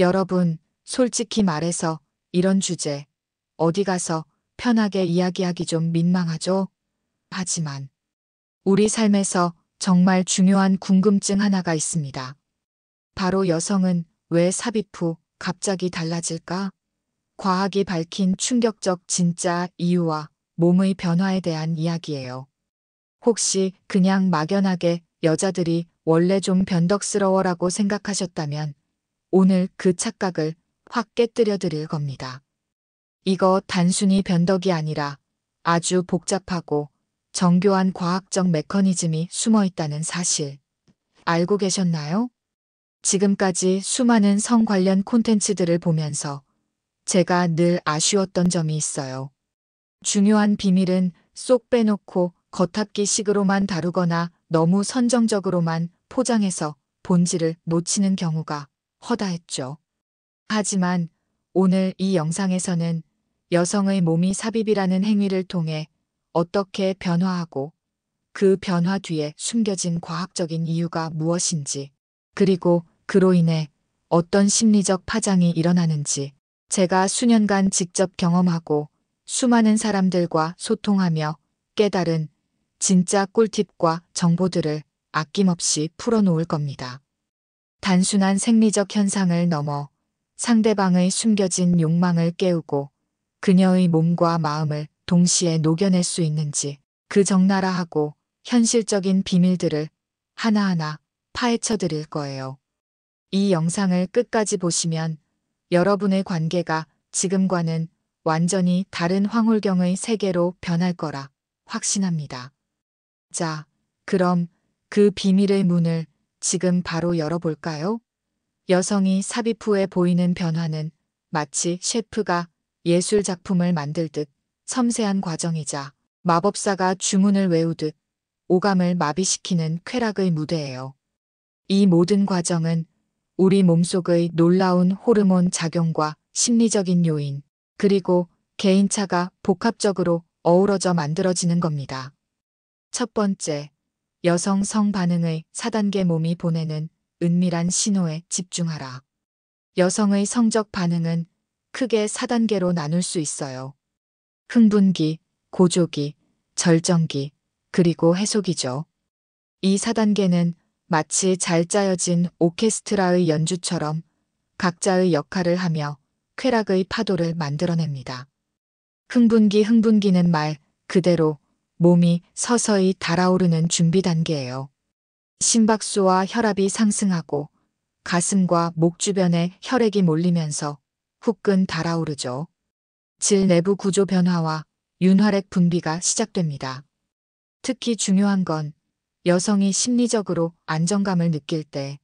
여러분, 솔직히 말해서 이런 주제 어디 가서 편하게 이야기하기 좀 민망하죠? 하지만 우리 삶에서 정말 중요한 궁금증 하나가 있습니다. 바로 여성은 왜 삽입 후 갑자기 달라질까? 과학이 밝힌 충격적 진짜 이유와 몸의 변화에 대한 이야기예요. 혹시 그냥 막연하게 여자들이 원래 좀 변덕스러워라고 생각하셨다면 오늘 그 착각을 확 깨뜨려 드릴 겁니다. 이거 단순히 변덕이 아니라 아주 복잡하고 정교한 과학적 메커니즘이 숨어 있다는 사실 알고 계셨나요? 지금까지 수많은 성 관련 콘텐츠들을 보면서 제가 늘 아쉬웠던 점이 있어요. 중요한 비밀은 쏙 빼놓고 겉핥기식으로만 다루거나 너무 선정적으로만 포장해서 본질을 놓치는 경우가 허다했죠. 하지만 오늘 이 영상에서는 여성의 몸이 삽입이라는 행위를 통해 어떻게 변화하고 그 변화 뒤에 숨겨진 과학적인 이유가 무엇인지, 그리고 그로 인해 어떤 심리적 파장이 일어나는지 제가 수년간 직접 경험하고 수많은 사람들과 소통하며 깨달은 진짜 꿀팁과 정보들을 아낌없이 풀어놓을 겁니다. 단순한 생리적 현상을 넘어 상대방의 숨겨진 욕망을 깨우고 그녀의 몸과 마음을 동시에 녹여낼 수 있는지 그 적나라하고 현실적인 비밀들을 하나하나 파헤쳐 드릴 거예요. 이 영상을 끝까지 보시면 여러분의 관계가 지금과는 완전히 다른 황홀경의 세계로 변할 거라 확신합니다. 자, 그럼 그 비밀의 문을 지금 바로 열어볼까요? 여성이 삽입 후에 보이는 변화는 마치 셰프가 예술 작품을 만들듯 섬세한 과정이자 마법사가 주문을 외우듯 오감을 마비시키는 쾌락의 무대예요. 이 모든 과정은 우리 몸속의 놀라운 호르몬 작용과 심리적인 요인, 그리고 개인차가 복합적으로 어우러져 만들어지는 겁니다. 첫 번째, 여성 성 반응의 4단계 몸이 보내는 은밀한 신호에 집중하라. 여성의 성적 반응은 크게 4단계로 나눌 수 있어요. 흥분기, 고조기, 절정기, 그리고 해소기죠. 이 4단계는 마치 잘 짜여진 오케스트라의 연주처럼 각자의 역할을 하며 쾌락의 파도를 만들어냅니다. 흥분기는 말 그대로 몸이 서서히 달아오르는 준비 단계예요. 심박수와 혈압이 상승하고 가슴과 목 주변에 혈액이 몰리면서 후끈 달아오르죠. 질 내부 구조 변화와 윤활액 분비가 시작됩니다. 특히 중요한 건 여성이 심리적으로 안정감을 느낄 때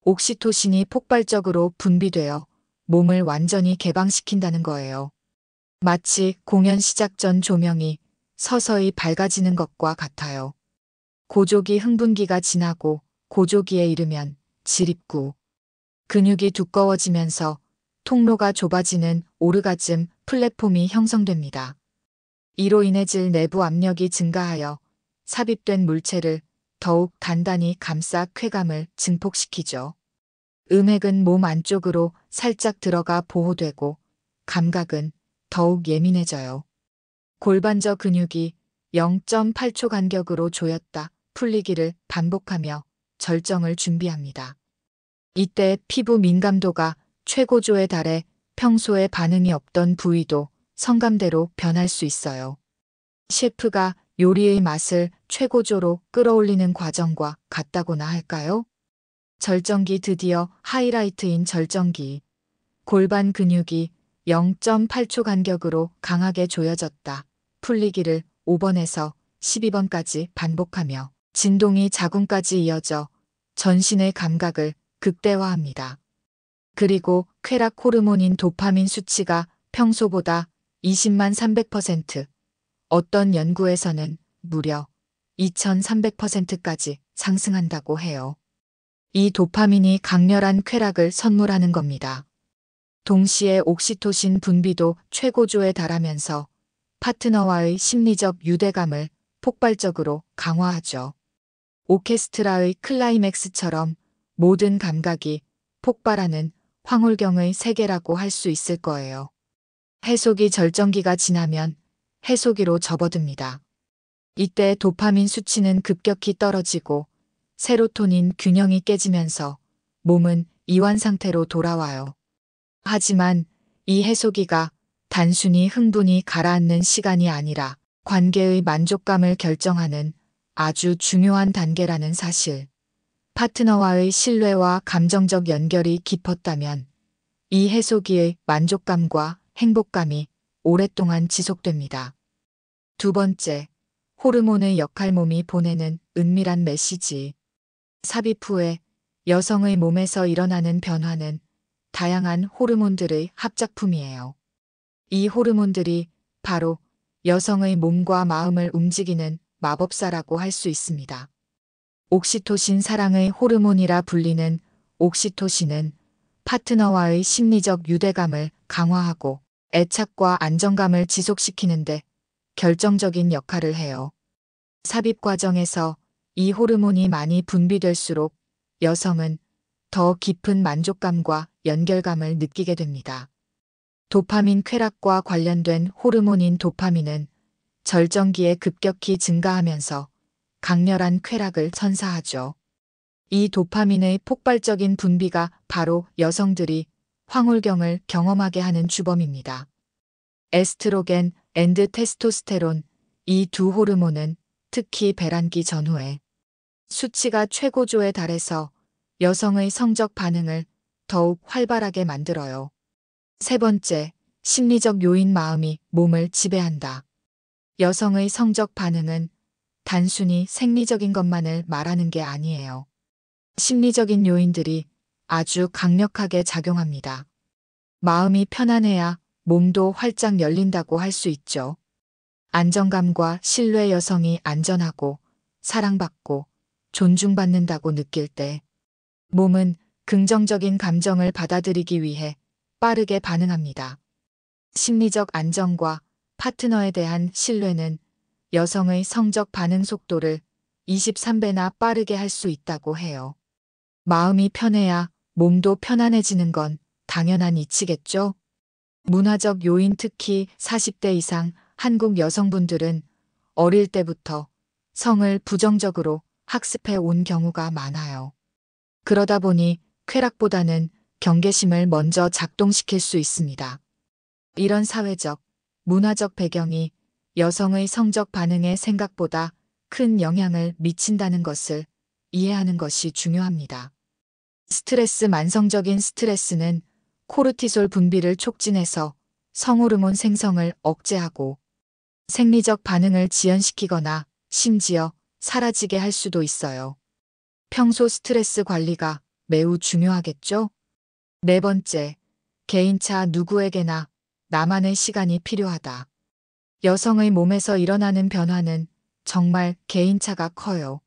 옥시토신이 폭발적으로 분비되어 몸을 완전히 개방시킨다는 거예요. 마치 공연 시작 전 조명이 서서히 밝아지는 것과 같아요. 고조기 흥분기가 지나고 고조기에 이르면 질입구, 근육이 두꺼워지면서 통로가 좁아지는 오르가즘 플랫폼이 형성됩니다. 이로 인해 질 내부 압력이 증가하여 삽입된 물체를 더욱 단단히 감싸 쾌감을 증폭시키죠. 음액은 몸 안쪽으로 살짝 들어가 보호되고 감각은 더욱 예민해져요. 골반저 근육이 0.8초 간격으로 조였다 풀리기를 반복하며 절정을 준비합니다. 이때 피부 민감도가 최고조에 달해 평소에 반응이 없던 부위도 성감대로 변할 수 있어요. 셰프가 요리의 맛을 최고조로 끌어올리는 과정과 같다고나 할까요? 절정기 드디어 하이라이트인 절정기. 골반 근육이 0.8초 간격으로 강하게 조여졌다. 풀리기를 5번에서 12번까지 반복하며 진동이 자궁까지 이어져 전신의 감각을 극대화합니다. 그리고 쾌락 호르몬인 도파민 수치가 평소보다 20만 300%, 어떤 연구에서는 무려 2300%까지 상승한다고 해요. 이 도파민이 강렬한 쾌락을 선물하는 겁니다. 동시에 옥시토신 분비도 최고조에 달하면서 파트너와의 심리적 유대감을 폭발적으로 강화하죠. 오케스트라의 클라이맥스처럼 모든 감각이 폭발하는 황홀경의 세계라고 할 수 있을 거예요. 해독이 절정기가 지나면 해독기로 접어듭니다. 이때 도파민 수치는 급격히 떨어지고 세로토닌 균형이 깨지면서 몸은 이완 상태로 돌아와요. 하지만 이 해독기가 단순히 흥분이 가라앉는 시간이 아니라 관계의 만족감을 결정하는 아주 중요한 단계라는 사실. 파트너와의 신뢰와 감정적 연결이 깊었다면 이 해독기의 만족감과 행복감이 오랫동안 지속됩니다. 두 번째, 호르몬의 역할. 몸이 보내는 은밀한 메시지. 삽입 후에 여성의 몸에서 일어나는 변화는 다양한 호르몬들의 합작품이에요. 이 호르몬들이 바로 여성의 몸과 마음을 움직이는 마법사라고 할 수 있습니다. 옥시토신, 사랑의 호르몬이라 불리는 옥시토신은 파트너와의 심리적 유대감을 강화하고 애착과 안정감을 지속시키는데 결정적인 역할을 해요. 삽입 과정에서 이 호르몬이 많이 분비될수록 여성은 더 깊은 만족감과 연결감을 느끼게 됩니다. 도파민 쾌락과 관련된 호르몬인 도파민은 절정기에 급격히 증가하면서 강렬한 쾌락을 선사하죠. 이 도파민의 폭발적인 분비가 바로 여성들이 황홀경을 경험하게 하는 주범입니다. 에스트로겐 앤드 테스토스테론, 이 두 호르몬은 특히 배란기 전후에 수치가 최고조에 달해서 여성의 성적 반응을 더욱 활발하게 만들어요. 세 번째, 심리적 요인. 마음이 몸을 지배한다. 여성의 성적 반응은 단순히 생리적인 것만을 말하는 게 아니에요. 심리적인 요인들이 아주 강력하게 작용합니다. 마음이 편안해야 몸도 활짝 열린다고 할 수 있죠. 안정감과 신뢰. 여성이 안전하고 사랑받고 존중받는다고 느낄 때 몸은 긍정적인 감정을 받아들이기 위해 빠르게 반응합니다. 심리적 안정과 파트너에 대한 신뢰는 여성의 성적 반응 속도를 23배나 빠르게 할 수 있다고 해요. 마음이 편해야 몸도 편안해지는 건 당연한 이치겠죠? 문화적 요인. 특히 40대 이상 한국 여성분들은 어릴 때부터 성을 부정적으로 학습해 온 경우가 많아요. 그러다 보니 쾌락보다는 경계심을 먼저 작동시킬 수 있습니다. 이런 사회적, 문화적 배경이 여성의 성적 반응에 생각보다 큰 영향을 미친다는 것을 이해하는 것이 중요합니다. 스트레스. 만성적인 스트레스는 코르티솔 분비를 촉진해서 성호르몬 생성을 억제하고 생리적 반응을 지연시키거나 심지어 사라지게 할 수도 있어요. 평소 스트레스 관리가 매우 중요하겠죠? 네 번째, 개인차. 누구에게나 나만의 시간이 필요하다. 여성의 몸에서 일어나는 변화는 정말 개인차가 커요.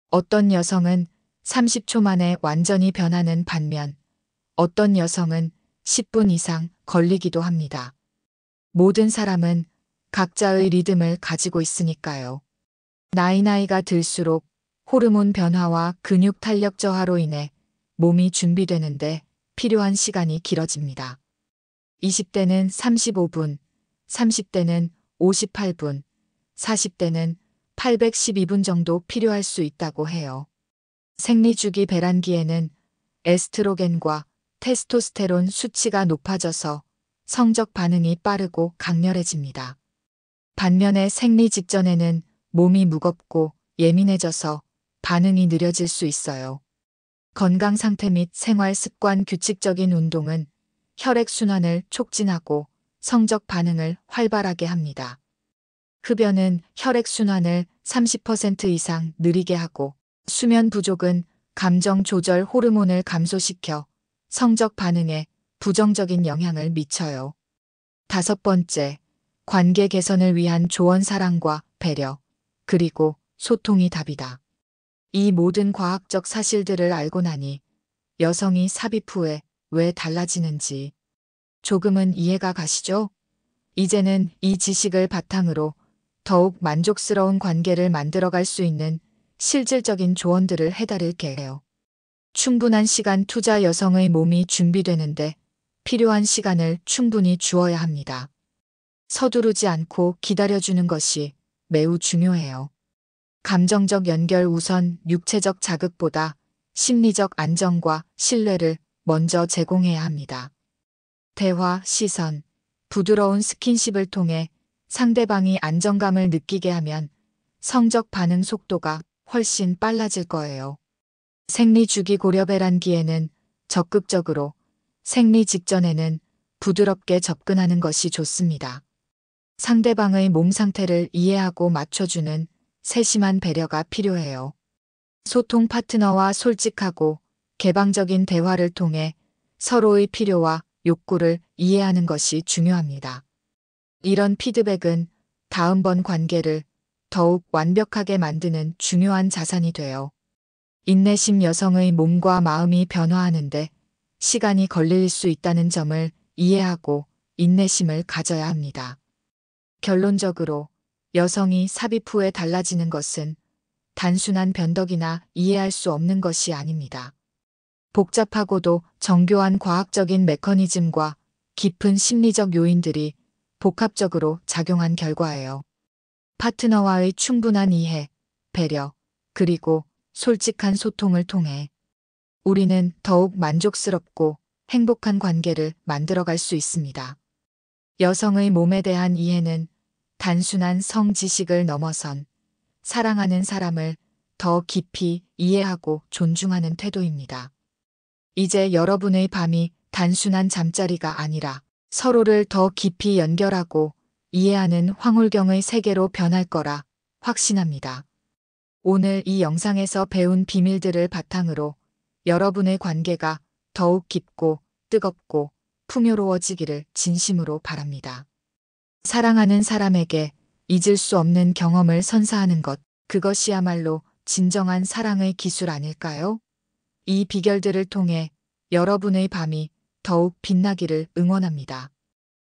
어떤 여성은 30초 만에 완전히 변하는 반면 어떤 여성은 10분 이상 걸리기도 합니다. 모든 사람은 각자의 리듬을 가지고 있으니까요. 나이가 들수록 호르몬 변화와 근육 탄력 저하로 인해 몸이 준비되는데 필요한 시간이 길어집니다. 20대는 35분, 30대는 58분, 40대는 812분 정도 필요할 수 있다고 해요. 생리주기. 배란기에는 에스트로겐과 테스토스테론 수치가 높아져서 성적 반응이 빠르고 강렬해집니다. 반면에 생리 직전에는 몸이 무겁고 예민해져서 반응이 느려질 수 있어요. 건강 상태 및 생활 습관. 규칙적인 운동은 혈액순환을 촉진하고 성적 반응을 활발하게 합니다. 흡연은 혈액순환을 30% 이상 느리게 하고 수면 부족은 감정 조절 호르몬을 감소시켜 성적 반응에 부정적인 영향을 미쳐요. 다섯 번째, 관계 개선을 위한 조언. 사랑과 배려, 그리고 소통이 답이다. 이 모든 과학적 사실들을 알고 나니 여성이 삽입 후에 왜 달라지는지 조금은 이해가 가시죠? 이제는 이 지식을 바탕으로 더욱 만족스러운 관계를 만들어갈 수 있는 실질적인 조언들을 해드릴게요. 충분한 시간 투자 여성의 몸이 준비되는데 필요한 시간을 충분히 주어야 합니다. 서두르지 않고 기다려주는 것이 매우 중요해요. 감정적 연결 우선 육체적 자극보다 심리적 안정과 신뢰를 먼저 제공해야 합니다. 대화, 시선, 부드러운 스킨십을 통해 상대방이 안정감을 느끼게 하면 성적 반응 속도가 훨씬 빨라질 거예요. 생리 주기 고려배란기에는 적극적으로, 생리 직전에는 부드럽게 접근하는 것이 좋습니다. 상대방의 몸 상태를 이해하고 맞춰주는 세심한 배려가 필요해요. 소통 파트너와 솔직하고 개방적인 대화를 통해 서로의 필요와 욕구를 이해하는 것이 중요합니다. 이런 피드백은 다음번 관계를 더욱 완벽하게 만드는 중요한 자산이 돼요. 인내심 여성의 몸과 마음이 변화하는데 시간이 걸릴 수 있다는 점을 이해하고 인내심을 가져야 합니다. 결론적으로 여성이 삽입 후에 달라지는 것은 단순한 변덕이나 이해할 수 없는 것이 아닙니다. 복잡하고도 정교한 과학적인 메커니즘과 깊은 심리적 요인들이 복합적으로 작용한 결과예요. 파트너와의 충분한 이해, 배려, 그리고 솔직한 소통을 통해 우리는 더욱 만족스럽고 행복한 관계를 만들어갈 수 있습니다. 여성의 몸에 대한 이해는 단순한 성 지식을 넘어선 사랑하는 사람을 더 깊이 이해하고 존중하는 태도입니다. 이제 여러분의 밤이 단순한 잠자리가 아니라 서로를 더 깊이 연결하고 이해하는 황홀경의 세계로 변할 거라 확신합니다. 오늘 이 영상에서 배운 비밀들을 바탕으로 여러분의 관계가 더욱 깊고 뜨겁고 풍요로워지기를 진심으로 바랍니다. 사랑하는 사람에게 잊을 수 없는 경험을 선사하는 것, 그것이야말로 진정한 사랑의 기술 아닐까요? 이 비결들을 통해 여러분의 밤이 더욱 빛나기를 응원합니다.